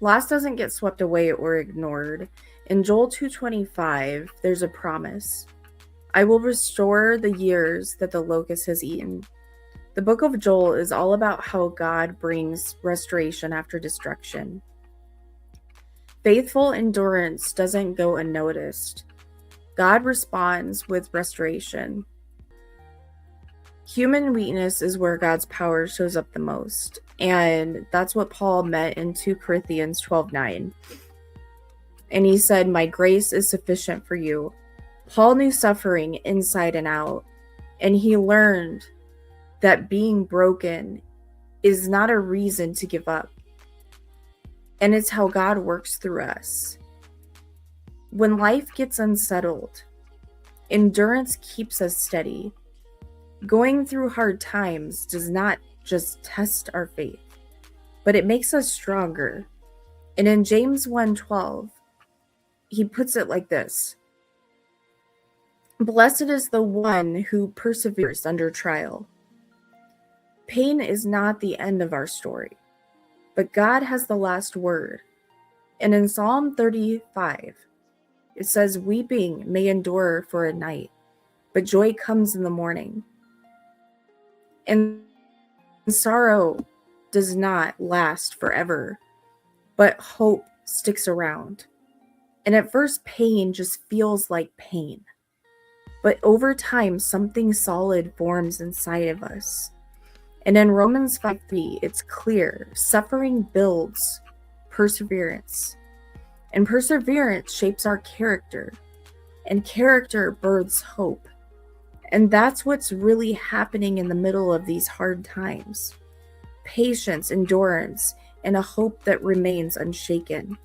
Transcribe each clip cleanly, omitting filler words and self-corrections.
Loss doesn't get swept away or ignored. In Joel 2:25, there's a promise. I will restore the years that the locust has eaten. The book of Joel is all about how God brings restoration after destruction. Faithful endurance doesn't go unnoticed. God responds with restoration. Human weakness is where God's power shows up the most, and that's what Paul meant in 2 Corinthians 12:9. And he said, "My grace is sufficient for you." Paul knew suffering inside and out, and he learned that being broken is not a reason to give up. And it's how God works through us. When life gets unsettled, endurance keeps us steady. Going through hard times does not just test our faith, but it makes us stronger. And in James 1:12, he puts it like this: "Blessed is the one who perseveres under trial." Pain is not the end of our story, but God has the last word. And in Psalm 35, it says, "Weeping may endure for a night, but joy comes in the morning." And sorrow does not last forever, but hope sticks around. And at first, pain just feels like pain. But over time, something solid forms inside of us. And in Romans 5:3, it's clear: suffering builds perseverance. And perseverance shapes our character. And character births hope. And that's what's really happening in the middle of these hard times. Patience, endurance, and a hope that remains unshaken.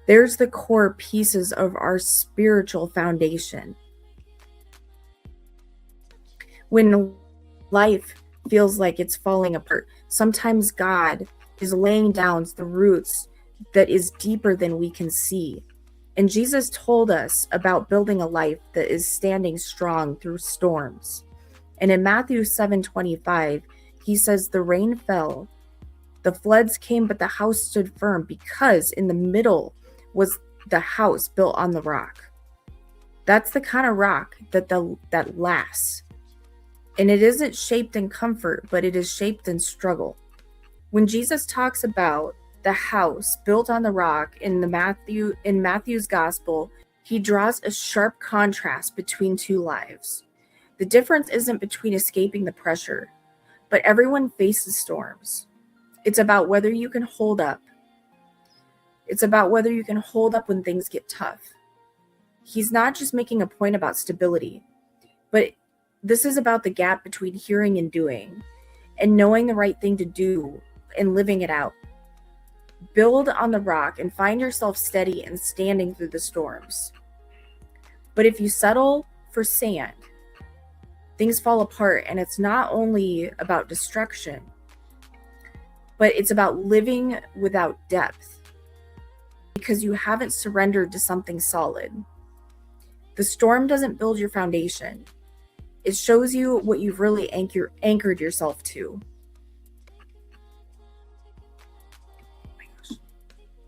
There's the core pieces of our spiritual foundation. When life feels like it's falling apart, sometimes God is laying down the roots that is deeper than we can see. And Jesus told us about building a life that is standing strong through storms. And in Matthew 7:25, he says, "The rain fell, the floods came, but the house stood firm because in the middle was the house built on the rock." That's the kind of rock that lasts. And it isn't shaped in comfort, but it is shaped in struggle. When Jesus talks about the house built on the rock in Matthew's gospel, he draws a sharp contrast between two lives. The difference isn't between escaping the pressure, but everyone faces storms. It's about whether you can hold up. It's about whether you can hold up when things get tough. He's not just making a point about stability, but this is about the gap between hearing and doing, and knowing the right thing to do and living it out. Build on the rock and find yourself steady and standing through the storms. But if you settle for sand, things fall apart, and it's not only about destruction, but it's about living without depth because you haven't surrendered to something solid. The storm doesn't build your foundation. It shows you what you've really anchored yourself to.